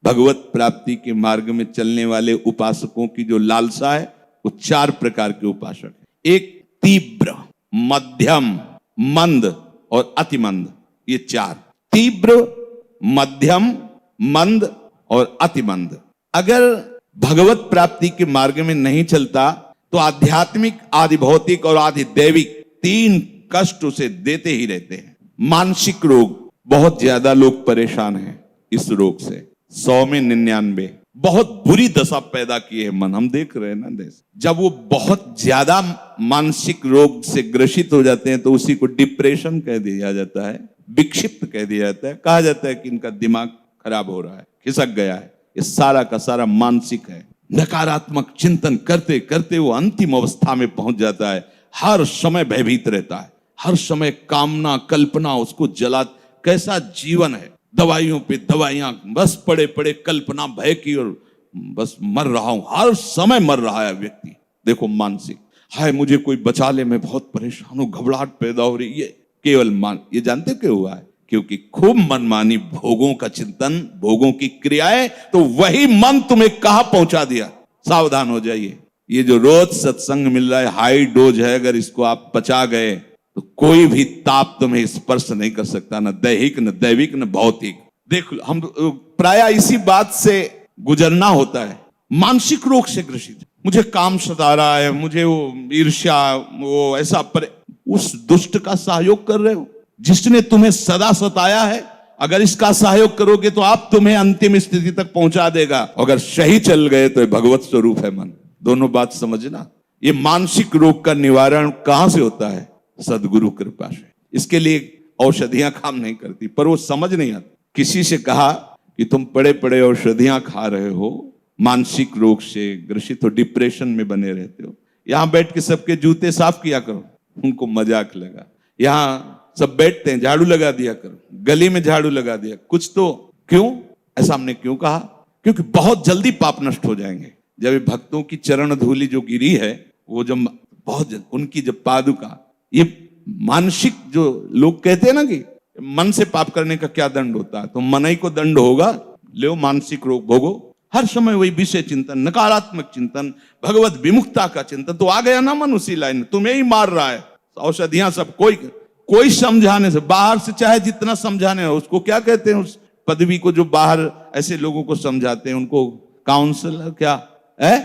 भगवत प्राप्ति के मार्ग में चलने वाले उपासकों की जो लालसा है वो 4 प्रकार के उपासक है। एक तीव्र, मध्यम, मंद और अतिमंद। ये 4, तीव्र, मध्यम, मंद और अतिमंद। अगर भगवत प्राप्ति के मार्ग में नहीं चलता तो आध्यात्मिक, आदि भौतिक और आदि दैविक 3 कष्ट उसे देते ही रहते हैं। मानसिक रोग, बहुत ज्यादा लोग परेशान हैं इस रोग से। 100 में 99 बहुत बुरी दशा पैदा की है मन। हम देख रहे हैं ना देश, जब वो बहुत ज्यादा मानसिक रोग से ग्रसित हो जाते हैं तो उसी को डिप्रेशन कह दिया जाता है, विक्षिप्त कह दिया जाता है। कहा जाता है कि इनका दिमाग खराब हो रहा है, खिसक गया है। ये सारा का सारा मानसिक है। नकारात्मक चिंतन करते करते वो अंतिम अवस्था में पहुंच जाता है। हर समय भयभीत रहता है, हर समय कामना कल्पना उसको जला। कैसा जीवन है, दवाइयों पे दवाइयां, बस पड़े पड़े कल्पना भय की, और बस मर रहा हूं, हर समय मर रहा है व्यक्ति। देखो मानसिक, हाय मुझे कोई बचा ले, मैं बहुत परेशान हूं, घबराहट पैदा हो रही। ये केवल ये जानते क्यों हुआ है? क्योंकि खूब मनमानी भोगों का चिंतन, भोगों की क्रियाएं, तो वही मन तुम्हें कहां पहुंचा दिया। सावधान हो जाइए। ये जो रोज सत्संग मिल रहा है हाई डोज है, अगर इसको आप पचा गए तो कोई भी ताप तुम्हें स्पर्श नहीं कर सकता, न दैहिक, न दैविक, न भौतिक। देख, हम प्राय इसी बात से गुजरना होता है। मानसिक रोग से ग्रसित, मुझे काम सता रहा है, मुझे वो ईर्ष्या, वो ऐसा, पर उस दुष्ट का सहयोग कर रहे हो जिसने तुम्हें सदा सताया है। अगर इसका सहयोग करोगे तो आप तुम्हें अंतिम स्थिति तक पहुंचा देगा। अगर सही चल गए तो भगवत स्वरूप है मन। दोनों बात समझना। ये मानसिक रोग का निवारण कहां से होता है? सदगुरु कृपा से। इसके लिए औषधियां काम नहीं करती, पर वो समझ नहीं आती। किसी से कहा कि तुम पड़े पड़े औषधियां खा रहे हो, मानसिक रोग से ग्रसित हो, डिप्रेशन में बने रहते हो। यहां बैठ के सबके जूते साफ किया करो। उनको मजाक लगा। यहां सब बैठते हैं, झाड़ू लगा दिया करो, गली में झाड़ू लगा दिया कुछ तो। क्यों ऐसा हमने क्यों कहा? क्योंकि बहुत जल्दी पाप नष्ट हो जाएंगे। जब ये भक्तों की चरण धूलि जो गिरी है, वो जब बहुत उनकी जब पादुका, ये मानसिक जो लोग कहते हैं ना कि मन से पाप करने का क्या दंड होता है, तो मन ही को दंड होगा। ले मानसिक रोग भोगो, हर समय वही विषय चिंतन, नकारात्मक चिंतन, भगवत विमुखता का चिंतन, तो आ गया ना मन उसी लाइन, तुम्हें ही मार रहा है। औषधियां सब कोई समझाने से, बाहर से चाहे जितना समझाने हो, उसको क्या कहते हैं उस पदवी को, जो बाहर ऐसे लोगों को समझाते हैं उनको काउंसलर क्या है?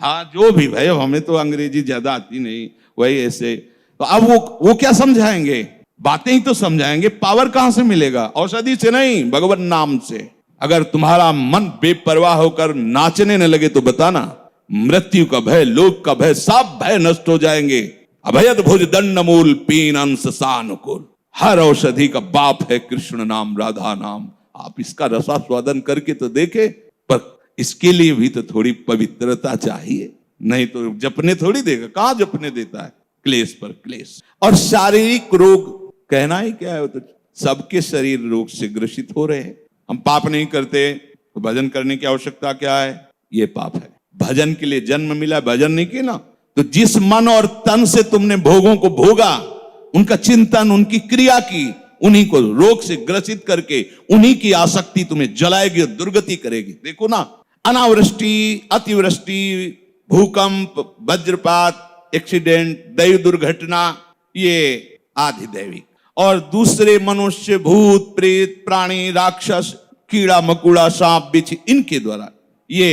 हाँ जो भी भाई, हमें तो अंग्रेजी ज्यादा आती नहीं, वही ऐसे। तो अब वो क्या समझाएंगे? बातें ही तो समझाएंगे। पावर कहां से मिलेगा? औषधि से नहीं, भगवत नाम से। अगर तुम्हारा मन बेपरवाह होकर नाचने न लगे तो बताना, मृत्यु का भय, लोक का भय, सब भय नष्ट हो जाएंगे। अभयद भुज दंड मूल पीन अंश सानुकूल। हर औषधि का बाप है कृष्ण नाम, राधा नाम। आप इसका रसास्वादन करके तो देखे, पर इसके लिए भी तो थोड़ी पवित्रता चाहिए, नहीं तो जपने थोड़ी देगा। कहां जपने देता है? क्लेश पर क्लेश। और शारीरिक रोग कहना ही क्या है, तो सबके शरीर रोग से ग्रसित हो रहे हैं। हम पाप नहीं करते तो भजन करने की आवश्यकता क्या है? ये पाप है। भजन के लिए जन्म मिला, भजन नहीं किया ना, तो जिस मन और तन से तुमने भोगों को भोगा, उनका चिंतन, उनकी क्रिया की, उन्हीं को रोग से ग्रसित करके उन्हीं की आसक्ति तुम्हें जलाएगी और दुर्गति करेगी। देखो ना, अनावृष्टि, अतिवृष्टि, भूकंप, वज्रपात, एक्सीडेंट, दैव दुर्घटना, ये आदि दैविक, और दूसरे मनुष्य, भूत, प्रेत, प्राणी, राक्षस, कीड़ा मकुड़ा, सांप, बिच्छू, इनके द्वारा ये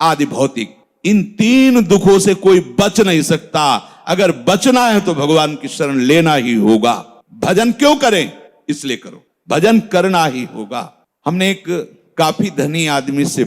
आदि भौतिक। इन 3 दुखों से कोई बच नहीं सकता। अगर बचना है तो भगवान की शरण लेना ही होगा। भजन क्यों करें? इसलिए करो, भजन करना ही होगा। हमने एक काफी धनी आदमी से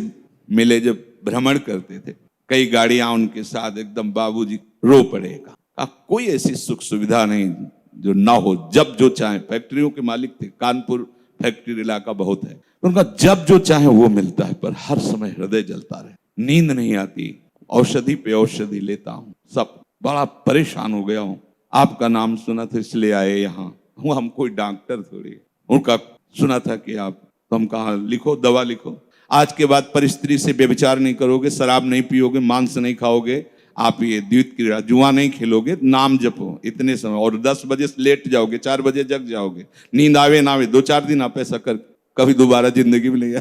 मिले, जब भ्रमण करते थे, कई गाड़ियां उनके साथ, एकदम बाबूजी रो पड़ेगा। कोई ऐसी सुख सुविधा नहीं जो ना हो, जब जो चाहे। फैक्ट्रियों के मालिक थे, कानपुर फैक्ट्री इलाका बहुत है, उनका जब जो चाहे वो मिलता है, पर हर समय हृदय जलता रहे, नींद नहीं आती, औषधि पे औषधि लेता हूं, सब बड़ा परेशान हो गया हूं। आपका नाम सुना था इसलिए आए यहाँ। हम कोई डॉक्टर थोड़ी, उनका सुना था कि आप, तो हम कहा लिखो, दवा लिखो, आज के बाद परिस्त्री से व्यभिचार नहीं करोगे, शराब नहीं पियोगे, मांस नहीं खाओगे, आप ये द्वैत क्रीड़ा, जुआ नहीं खेलोगे, नाम जपो इतने समय, और 10 बजे से लेट जाओगे, 4 बजे जग जाओगे, नींद आवे ना आवे, 2-4 दिन आप ऐसा कर, कभी दोबारा जिंदगी में नहीं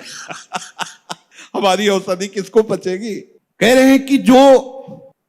हमारी औषधि किसको पचेगी? कह रहे हैं कि जो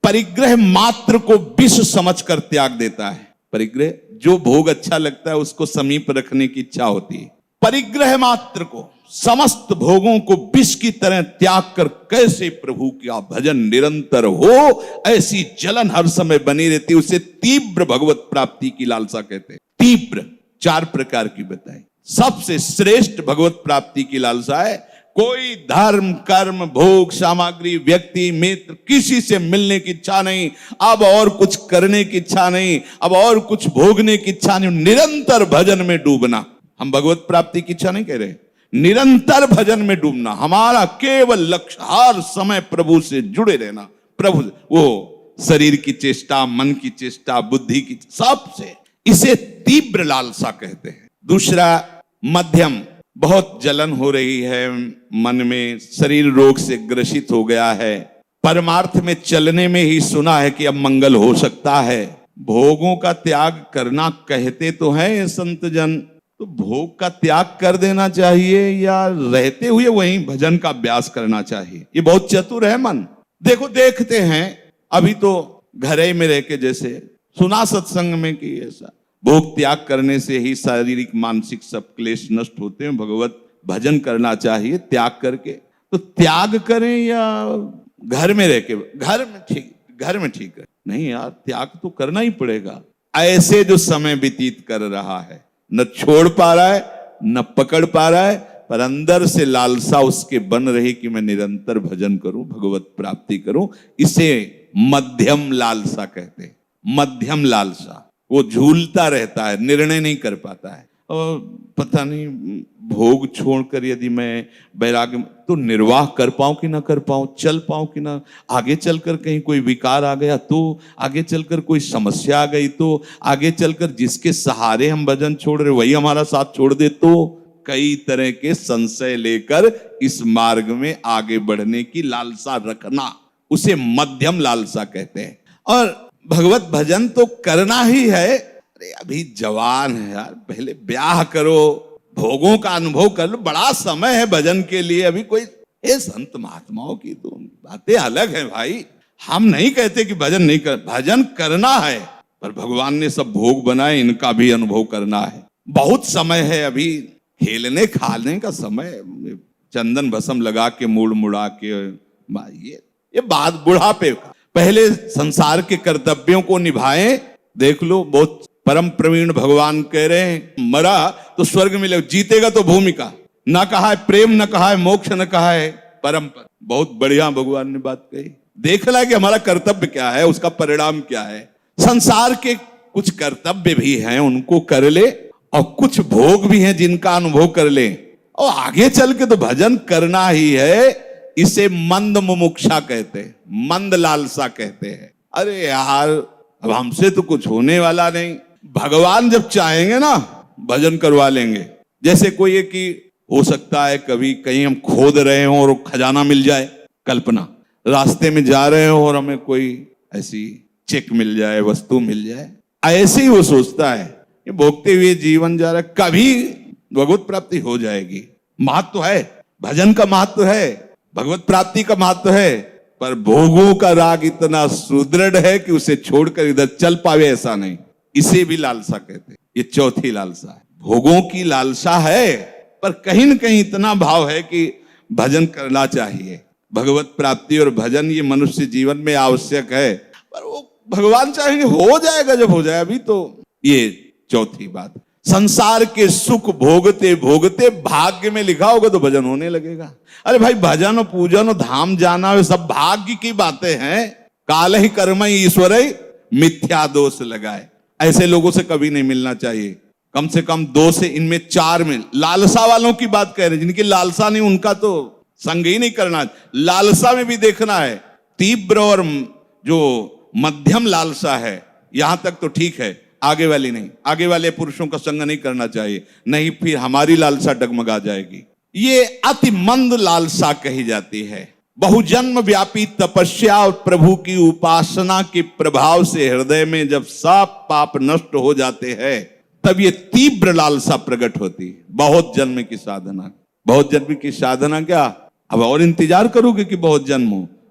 परिग्रह मात्र को विष समझकर त्याग देता है, परिग्रह जो भोग अच्छा लगता है उसको समीप रखने की इच्छा होती है, परिग्रह मात्र को, समस्त भोगों को विष की तरह त्याग कर कैसे प्रभु का भजन निरंतर हो, ऐसी जलन हर समय बनी रहती, उसे तीव्र भगवत प्राप्ति की लालसा कहते हैं। तीव्र 4 प्रकार की बताई। सबसे श्रेष्ठ भगवत प्राप्ति की लालसा है कोई धर्म कर्म भोग सामग्री व्यक्ति मित्र किसी से मिलने की इच्छा नहीं, अब और कुछ करने की इच्छा नहीं, अब और कुछ भोगने की इच्छा नहीं, निरंतर भजन में डूबना। हम भगवत प्राप्ति की इच्छा नहीं कह रहे, निरंतर भजन में डूबना। हमारा केवल लक्ष्य हर समय प्रभु से जुड़े रहना, प्रभु वो शरीर की चेष्टा, मन की चेष्टा, बुद्धि की, सबसे, इसे तीव्र लालसा कहते हैं। दूसरा मध्यम, बहुत जलन हो रही है मन में, शरीर रोग से ग्रसित हो गया है, परमार्थ में चलने में ही सुना है कि अब मंगल हो सकता है, भोगों का त्याग करना कहते तो हैं संत जन, तो भोग का त्याग कर देना चाहिए या रहते हुए वहीं भजन का अभ्यास करना चाहिए? ये बहुत चतुर है मन। देखो देखते हैं अभी तो घरे में रह के, जैसे सुना सत्संग में कि ऐसा भोग त्याग करने से ही शारीरिक मानसिक सब क्लेश नष्ट होते हैं, भगवत भजन करना चाहिए त्याग करके। तो त्याग करें या घर में रह के? घर में ठीक है। नहीं यार, त्याग तो करना ही पड़ेगा। ऐसे जो समय व्यतीत कर रहा है, न छोड़ पा रहा है न पकड़ पा रहा है, पर अंदर से लालसा उसके बन रही कि मैं निरंतर भजन करूं, भगवत प्राप्ति करूं, इसे मध्यम लालसा कहते हैं। मध्यम लालसा, वो झूलता रहता है, निर्णय नहीं कर पाता है, और पता नहीं भोग छोड़कर यदि मैं वैराग्य, तो निर्वाह कर पाऊं कि ना कर पाऊं, चल पाऊं कि ना, आगे चलकर कहीं कोई विकार आ गया तो, आगे चलकर कोई समस्या आ गई तो, आगे चलकर जिसके सहारे हम भजन छोड़ रहे वही हमारा साथ छोड़ दे तो, कई तरह के संशय लेकर इस मार्ग में आगे बढ़ने की लालसा रखना, उसे मध्यम लालसा कहते हैं। और भगवत भजन तो करना ही है। अरे अभी जवान है यार, पहले ब्याह करो, भोगों का अनुभव कर लो, बड़ा समय है भजन के लिए। अभी कोई संत महात्माओं की तो बातें अलग है भाई, हम नहीं कहते कि भजन नहीं कर, भजन करना है, पर भगवान ने सब भोग बनाए, इनका भी अनुभव करना है। बहुत समय है अभी, खेलने खाने का समय, चंदन भस्म लगा के मूड मुड़ा के, ये बात बुढ़ापे का। पहले संसार के कर्तव्यों को निभाएं। देख लो, बहुत परम प्रवीण भगवान कह रहे हैं, मरा तो स्वर्ग मिले, जीतेगा तो भूमिका। ना कहा है प्रेम, न कहा है मोक्ष, न कहा है परम पद। बहुत बढ़िया भगवान ने बात कही। देखना कि हमारा कर्तव्य क्या है, उसका परिणाम क्या है। संसार के कुछ कर्तव्य भी हैं, उनको कर ले, और कुछ भोग भी हैं जिनका अनुभव कर ले, और आगे चल के तो भजन करना ही है। इसे मंद मुमुक्षा कहते हैं, मंद लालसा कहते हैं। अरे यार, अब हमसे तो कुछ होने वाला नहीं, भगवान जब चाहेंगे ना भजन करवा लेंगे। जैसे कोई है कि हो सकता है कभी कहीं हम खोद रहे हो और खजाना मिल जाए, कल्पना, रास्ते में जा रहे हो और हमें कोई ऐसी चेक मिल जाए, वस्तु मिल जाए, ऐसे ही वो सोचता है कि भोगते हुए जीवन जा रहा है, कभी भगवत प्राप्ति हो जाएगी। महत्व है, भजन का महत्व है, भगवत प्राप्ति का महत्व है, पर भोगों का राग इतना सुदृढ़ है कि उसे छोड़कर इधर चल पावे ऐसा नहीं। इसे भी लालसा कहते हैं। ये चौथी लालसा है। भोगों की लालसा है, पर कहीं न कहीं इतना भाव है कि भजन करना चाहिए। भगवत प्राप्ति और भजन ये मनुष्य जीवन में आवश्यक है, पर वो भगवान चाहेंगे हो जाएगा जब हो जाए। अभी तो ये चौथी बात, संसार के सुख भोगते भोगते भाग्य में लिखा होगा तो भजन होने लगेगा। अरे भाई, भजन और पूजन और धाम जाना वे सब भाग्य की बातें हैं। काल ही कर्म ईश्वर मिथ्या दोष लगाए, ऐसे लोगों से कभी नहीं मिलना चाहिए। कम से कम 2 से इनमें 4 में लालसा वालों की बात कह रहे हैं, जिनकी लालसा नहीं उनका तो संग ही नहीं करना। लालसा में भी देखना है, तीव्र और जो मध्यम लालसा है, यहां तक तो ठीक है, आगे वाली नहीं। आगे वाले पुरुषों का संग नहीं करना चाहिए, नहीं फिर हमारी लालसा डगमगा जाएगी। ये अति मंद लालसा कही जाती है। बहुजन्म व्यापी तपस्या और प्रभु की उपासना के प्रभाव से हृदय में जब सब पाप नष्ट हो जाते हैं, तब ये तीव्र लालसा प्रकट होती है। बहुत जन्म की साधना, बहुत जन्म की साधना क्या, अब और इंतजार करोगे कि बहुत जन्म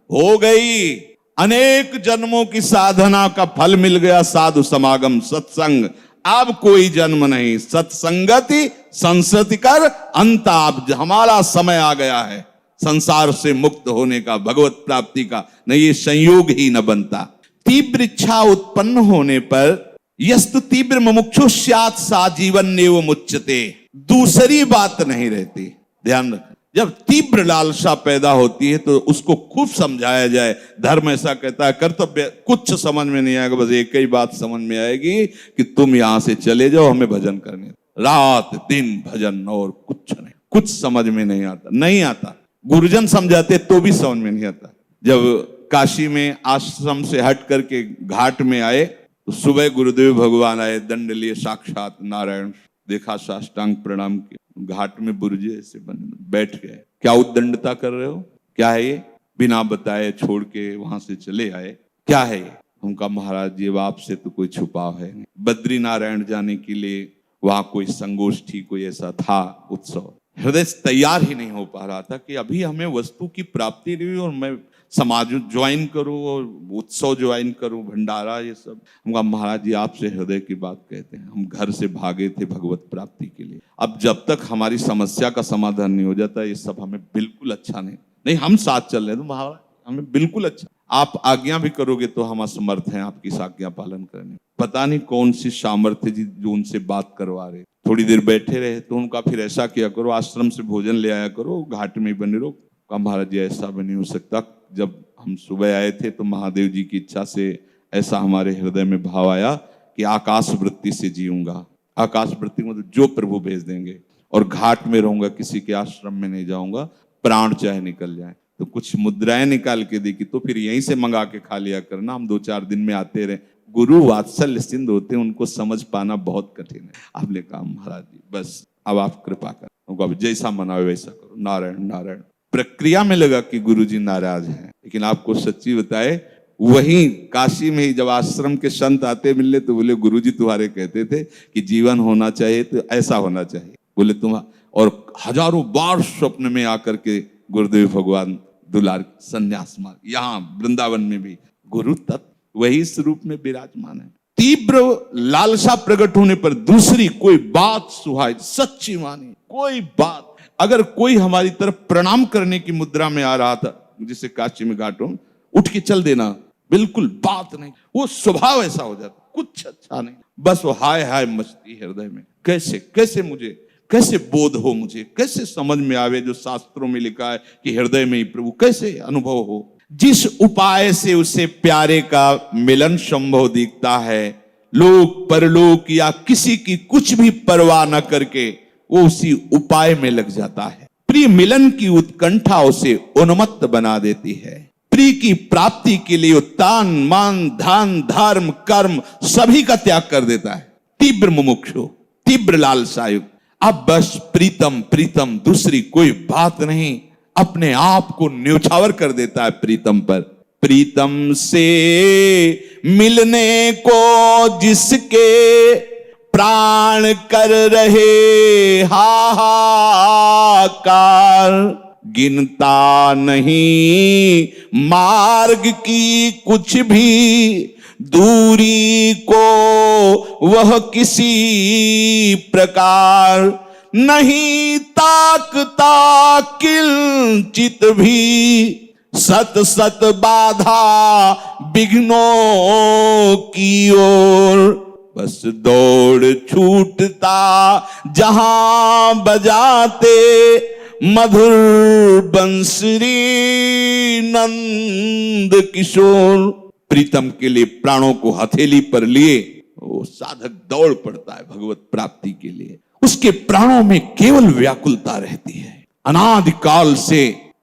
हो गई। अनेक जन्मों की साधना का फल मिल गया, साधु समागम सत्संग। अब कोई जन्म नहीं, सत्संगति संसति कर अंत। अब हमारा समय आ गया है संसार से मुक्त होने का, भगवत प्राप्ति का। नहीं, ये संयोग ही न बनता। तीव्र इच्छा उत्पन्न होने पर यस्तु तीव्र मुमुक्षु स्यात् सा जीवन नेव मुच्यते। दूसरी बात नहीं रहती, ध्यान रख। जब तीव्र लालसा पैदा होती है तो उसको खूब समझाया जाए। धर्म ऐसा कहता है, कर्तव्य कुछ समझ में नहीं आएगा, बस एक ही बात समझ में आएगी कि तुम यहां से चले जाओ, हमें भजन करने। रात दिन भजन और कुछ नहीं, कुछ समझ में नहीं आता, नहीं आता। गुरुजन समझाते तो भी समझ में नहीं आता। जब काशी में आश्रम से हट करके घाट में आए तो सुबह गुरुदेव भगवान आए, दंड लिए, साक्षात नारायण देखा, साष्टांग प्रणाम किया, घाट में बुर्जे से बैठ गए। क्या उद्दंडता कर रहे हो, क्या है ये? बिना बताए छोड़ के वहां से चले आए, क्या है ये? हम कहा महाराज जी आपसे तो कोई छुपाव है नहीं। बद्री नारायण जाने के लिए वहां कोई संगोष्ठी, कोई ऐसा था उत्सव, हृदय तैयार ही नहीं हो पा रहा था कि अभी हमें वस्तु की प्राप्ति नहीं हुई और मैं समाज ज्वाइन करूं और उत्सव ज्वाइन करूं, भंडारा ये सब। हम कहा महाराज जी आपसे हृदय की बात कहते हैं, हम घर से भागे थे भगवत प्राप्ति के लिए। अब जब तक हमारी समस्या का समाधान नहीं हो जाता ये सब हमें बिल्कुल अच्छा नहीं, हम साथ चल रहे हैं तो महाराज हमें बिल्कुल अच्छा, आप आज्ञा भी करोगे तो हम असमर्थ हैं आपकी आज्ञा पालन करने। पता नहीं कौन सी सामर्थ्य जी जो उनसे बात करवा रहे। थोड़ी देर बैठे रहे तो उनका फिर ऐसा किया करो, आश्रम से भोजन ले आया करो, घाट में बने रहो। कहा महाराज जी ऐसा भी नहीं हो सकता। जब हम सुबह आए थे तो महादेव जी की इच्छा से ऐसा हमारे हृदय में भाव आया कि आकाश वृत्ति से जीऊंगा। आकाश वृत्ति मतलब जो प्रभु भेज देंगे, और घाट में रहूंगा, किसी के आश्रम में नहीं जाऊंगा, प्राण चाहे निकल जाए। तो कुछ मुद्राएं निकाल के देखी तो फिर यहीं से मंगा के खा लिया करना, हम 2-4 दिन में आते रहे। गुरु वात्सल्य सिंधु होते हैं, उनको समझ पाना बहुत कठिन है। आपने कहा महाराज जी बस अब आप कृपा करो, अब जैसा मनाओ वैसा करो, नारायण नारायण। प्रक्रिया में लगा कि गुरुजी नाराज हैं, लेकिन आपको सच्ची बताए वहीं काशी में ही जब आश्रम के संत आते मिलने तो बोले गुरुजी तुम्हारे कहते थे कि जीवन होना चाहिए तो ऐसा होना चाहिए, बोले तुम। और हजारों बार स्वप्न में आकर के गुरुदेव भगवान दुलार संन्यास मार्ग, यहाँ वृंदावन में भी गुरु तत्व वही स्वरूप में विराजमान है। तीव्र लालसा प्रकट होने पर दूसरी कोई बात सुहाई, सच्ची मानी कोई बात। अगर कोई हमारी तरफ प्रणाम करने की मुद्रा में आ रहा था, जिसे काशी में घाटों, उठ के चल देना, बिल्कुल बात नहीं, वो स्वभाव ऐसा हो जाता, कुछ अच्छा नहीं, बस वो हाय हाय मचती हृदय में। कैसे कैसे मुझे कैसे बोध हो, मुझे कैसे समझ में आवे जो शास्त्रों में लिखा है कि हृदय में ही प्रभु, कैसे अनुभव हो। जिस उपाय से उसे प्यारे का मिलन संभव दिखता है, लोक परलोक या किसी की कुछ भी परवाह न करके वो उसी उपाय में लग जाता है। प्रिय मिलन की उत्कंठा उसे उन्मत्त बना देती है। प्रिय की प्राप्ति के लिए वो तान मान धान धर्म कर्म सभी का त्याग कर देता है। तीव्र मुमुक्षु, तीव्र लालसायुक्त, अब बस प्रीतम प्रीतम, दूसरी कोई बात नहीं, अपने आप को न्यौछावर कर देता है प्रीतम पर। प्रीतम से मिलने को जिसके प्राण कर रहे हाहाकार, गिनता नहीं मार्ग की कुछ भी दूरी को वह किसी प्रकार, नहीं ताकता किंचित भी सत सत बाधा विघ्नों की ओर। बस दौड़ छूटता जहां बजाते मधुर बंसरी नंद किशोर। प्रीतम के लिए प्राणों को हथेली पर लिए वो साधक दौड़ पड़ता है भगवत प्राप्ति के लिए। उसके प्राणों में केवल व्याकुलता रहती है। अनादिकाल से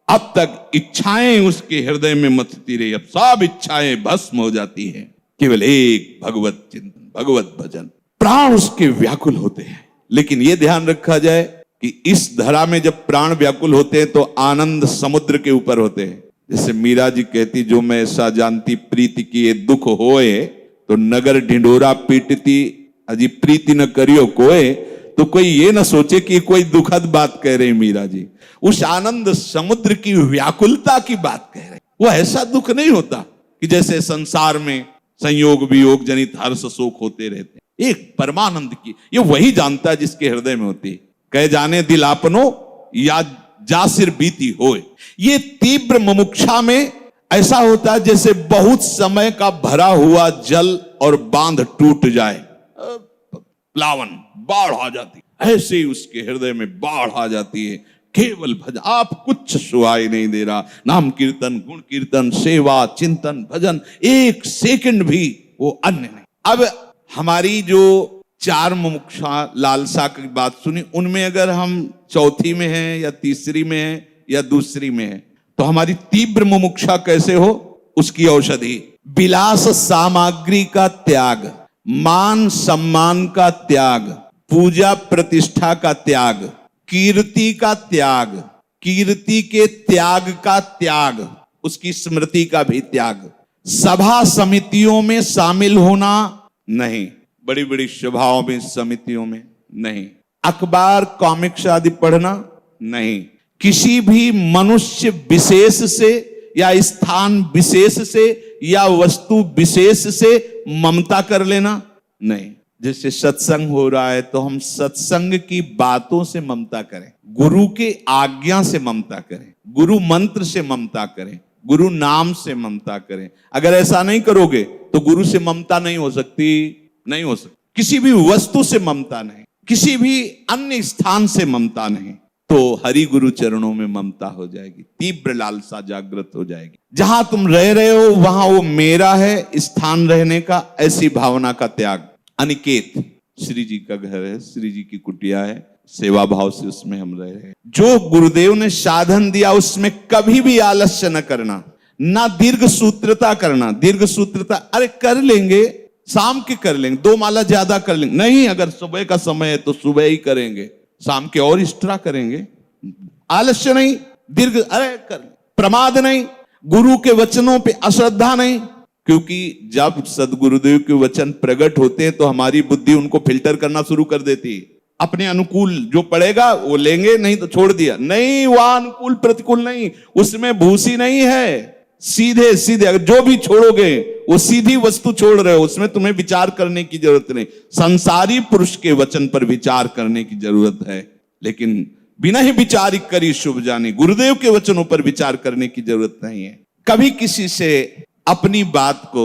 अब तक इच्छाएं उसके हृदय में मथती रही, अब सब इच्छाएं भस्म हो जाती है। केवल एक भगवत चिंतन, भगवत भजन, प्राण उसके व्याकुल होते हैं। लेकिन यह ध्यान रखा जाए कि इस धरा में जब प्राण व्याकुल होते हैं तो आनंद समुद्र के ऊपर होते हैं। जैसे मीरा जी कहती, जो मैं ऐसा जानती प्रीति की ये दुख होए, तो नगर ढिंढोरा पीटती अजी प्रीति न करियो कोए। तो कोई ये ना सोचे कि कोई दुखद बात कह रहे मीरा जी। उस आनंद समुद्र की व्याकुलता की बात कह रहे। वो ऐसा दुख नहीं होता कि जैसे संसार में संयोग वियोग जनित हर्ष शोक होते रहते हैं। एक परमानंद की, ये वही जानता है जिसके हृदय में होती है। कह जाने दिल आपनो या जा सिर बीती होए। ये तीव्र मुमुक्षा में ऐसा होता है जैसे बहुत समय का भरा हुआ जल और बांध टूट जाए, प्लावन बाढ़ आ जाती, ऐसे ही उसके हृदय में बाढ़ आ जाती है। केवल भजन, आप कुछ सुहाई नहीं दे रहा, नाम कीर्तन गुण कीर्तन सेवा चिंतन भजन, एक सेकंड भी वो अन्य नहीं। अब हमारी जो चार मुमुक्षा लालसा की बात सुनी, उनमें अगर हम चौथी में हैं या तीसरी में हैं या दूसरी में हैं, तो हमारी तीव्र मुमुक्षा कैसे हो, उसकी औषधि विलास सामग्री का त्याग, मान सम्मान का त्याग, पूजा प्रतिष्ठा का त्याग, कीर्ति का त्याग, कीर्ति के त्याग का त्याग, उसकी स्मृति का भी त्याग, सभा समितियों में शामिल होना नहीं, बड़ी बड़ी सभाओं में समितियों में नहीं, अखबार कॉमिक्स आदि पढ़ना नहीं, किसी भी मनुष्य विशेष से या स्थान विशेष से या वस्तु विशेष से ममता कर लेना नहीं। जैसे सत्संग हो रहा है तो हम सत्संग की बातों से ममता करें, गुरु के आज्ञा से ममता करें, गुरु मंत्र से ममता करें, गुरु नाम से ममता करें। अगर ऐसा नहीं करोगे तो गुरु से ममता नहीं हो सकती, नहीं हो सकती। किसी भी वस्तु से ममता नहीं, किसी भी अन्य स्थान से ममता नहीं, तो हरि गुरु चरणों में ममता हो जाएगी, तीव्र लालसा जागृत हो जाएगी। जहां तुम रह रहे हो वहां वो मेरा है, स्थान रहने का, ऐसी भावना का त्याग। अनिकेत श्री जी का घर है, श्री जी की कुटिया है, सेवा भाव से उसमें हम रह रहे हैं। जो गुरुदेव ने साधन दिया उसमें कभी भी आलस्य न करना, ना दीर्घ सूत्रता करना। दीर्घ सूत्रता अरे कर लेंगे, शाम के कर लेंगे, 2 माला ज्यादा कर लेंगे, नहीं, अगर सुबह का समय है तो सुबह ही करेंगे, शाम के और एक्स्ट्रा करेंगे। आलस्य नहीं, दीर्घ अरे कर, प्रमाद नहीं, गुरु के वचनों पे अश्रद्धा नहीं, क्योंकि जब सदगुरुदेव के वचन प्रकट होते हैं तो हमारी बुद्धि उनको फिल्टर करना शुरू कर देती है। अपने अनुकूल जो पड़ेगा वो लेंगे, नहीं तो छोड़ दिया। नहीं, वह अनुकूल प्रतिकूल नहीं, उसमें भूसी नहीं है, सीधे सीधे अगर जो भी छोड़ोगे वो सीधी वस्तु छोड़ रहे हो, उसमें तुम्हें विचार करने की जरूरत नहीं। संसारी पुरुष के वचन पर विचार करने की जरूरत है, लेकिन बिना ही विचार करी शुभ जानी, गुरुदेव के वचनों पर विचार करने की जरूरत नहीं है। कभी किसी से अपनी बात को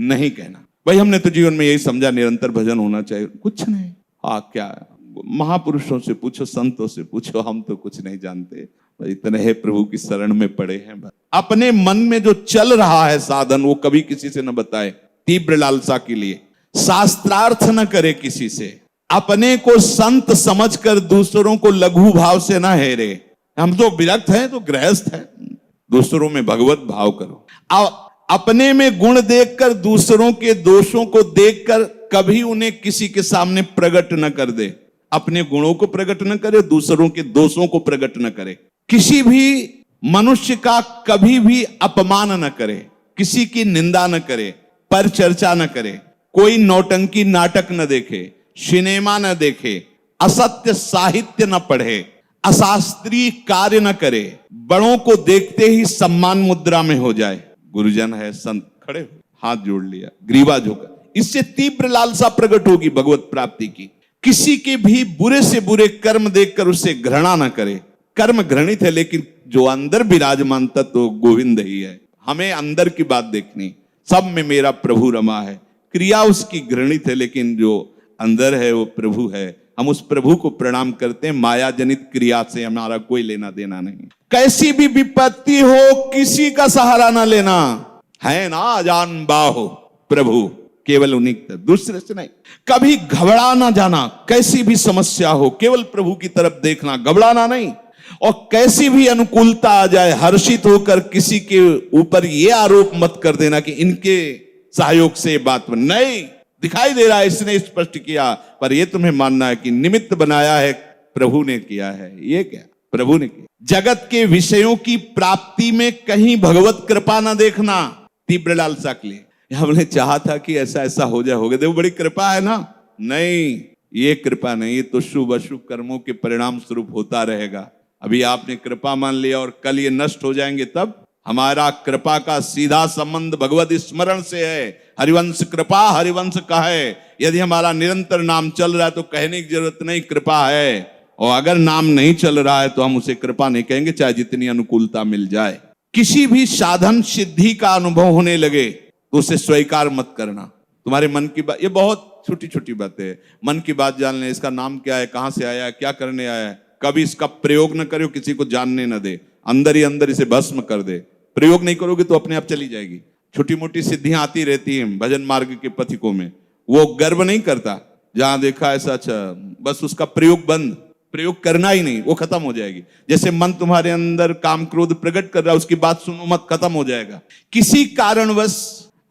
नहीं कहना। भाई हमने तो जीवन में यही समझा निरंतर भजन होना चाहिए, कुछ नहीं। हाँ, क्या महापुरुषों से पूछो, संतों से पूछो, हम तो कुछ नहीं जानते, इतने है प्रभु की शरण में पड़े हैं। अपने मन में जो चल रहा है साधन वो कभी किसी से न बताए, तीव्र लालसा के लिए। शास्त्रार्थ न करे किसी से, अपने को संत समझकर दूसरों को लघु भाव से न हेरे। हम तो विरक्त हैं तो गृहस्थ हैं, दूसरों में भगवत भाव करो। अपने में गुण देखकर दूसरों के दोषों को देखकर कभी उन्हें किसी के सामने प्रकट न कर दे। अपने गुणों को प्रकट न करे, दूसरों के दोषों को प्रकट न करे। किसी भी मनुष्य का कभी भी अपमान न करे, किसी की निंदा न करे, पर चर्चा न करे, कोई नौटंकी नाटक न देखे, सिनेमा न देखे, असत्य साहित्य न पढ़े, अशास्त्रीय कार्य न करे, बड़ों को देखते ही सम्मान मुद्रा में हो जाए। गुरुजन है, संत खड़े हो, हाथ जोड़ लिया, ग्रीवा झुका, इससे तीव्र लालसा प्रकट होगी भगवत प्राप्ति की। किसी के भी बुरे से बुरे कर्म देखकर उसे घृणा न करे। कर्म घृणित है, लेकिन जो अंदर विराजमान तत्व गोविंद ही है। हमें अंदर की बात देखनी, सब में मेरा प्रभु रमा है। क्रिया उसकी घृणित है, लेकिन जो अंदर है वो प्रभु है। हम उस प्रभु को प्रणाम करते हैं। माया जनित क्रिया से हमारा कोई लेना देना नहीं। कैसी भी विपत्ति हो किसी का सहारा ना लेना, है ना जान बाहो प्रभु, केवल उन्हीं का, दूसरे से नहीं। कभी घबरा ना जाना, कैसी भी समस्या हो केवल प्रभु की तरफ देखना, घबराना नहीं। और कैसी भी अनुकूलता आ जाए, हर्षित होकर किसी के ऊपर यह आरोप मत कर देना कि इनके सहयोग से बात नहीं, दिखाई दे रहा है इसने स्पष्ट किया, पर यह तुम्हें मानना है कि निमित्त बनाया है प्रभु ने किया है। ये क्या प्रभु ने किया। जगत के विषयों की प्राप्ति में कहीं भगवत कृपा ना देखना, तीव्र लालसा के लिए। हमने चाहा था कि ऐसा ऐसा हो जाए, हो गया, देखो बड़ी कृपा है ना, नहीं, ये कृपा नहीं, ये तो शुभ अशुभ कर्मों के परिणाम स्वरूप होता रहेगा। अभी आपने कृपा मान लिया और कल ये नष्ट हो जाएंगे तब। हमारा कृपा का सीधा संबंध भगवत स्मरण से है। हरिवंश कृपा हरिवंश कहे। यदि हमारा निरंतर नाम चल रहा है तो कहने की जरूरत नहीं, कृपा है। और अगर नाम नहीं चल रहा है तो हम उसे कृपा नहीं कहेंगे, चाहे जितनी अनुकूलता मिल जाए। किसी भी साधन सिद्धि का अनुभव होने लगे तो उसे स्वीकार मत करना। तुम्हारे मन की बात, ये बहुत छोटी छोटी बातें है। मन की बात जान ले, इसका नाम क्या है, कहां से आया है, क्या करने आया है, कभी इसका प्रयोग न करो, किसी को जानने न दे, अंदर ही अंदर इसे भस्म कर दे। प्रयोग नहीं करोगे तो अपने आप चली जाएगी। छोटी मोटी सिद्धियां आती रहती हैं भजन मार्ग के पथिकों में, वो गर्व नहीं करता। जहां देखा ऐसा, अच्छा बस उसका प्रयोग बंद, प्रयोग करना ही नहीं, वो खत्म हो जाएगी। जैसे मन तुम्हारे अंदर काम क्रोध प्रकट कर रहा है, उसकी बात सुनो मत, खत्म हो जाएगा। किसी कारणवश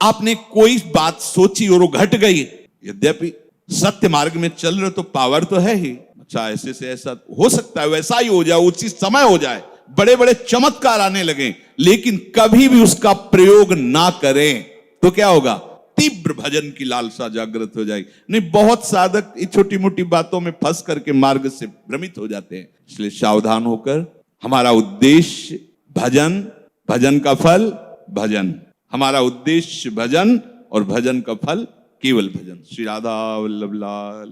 आपने कोई बात सोची और वो घट गई, यद्यपि सत्य मार्ग में चल रहे तो पावर तो है ही। अच्छा ऐसे से ऐसा हो सकता है, वैसा ही हो जाए, उसी समय हो जाए, बड़े बड़े चमत्कार आने लगे, लेकिन कभी भी उसका प्रयोग ना करें तो क्या होगा? तीव्र भजन की लालसा जागृत हो जाएगी। नहीं, बहुत साधक छोटी मोटी बातों में फंस करके मार्ग से भ्रमित हो जाते हैं। इसलिए सावधान होकर, हमारा उद्देश्य भजन, भजन का फल भजन, हमारा उद्देश्य भजन और भजन का फल केवल भजन। श्री राधा वल्लभ लाल।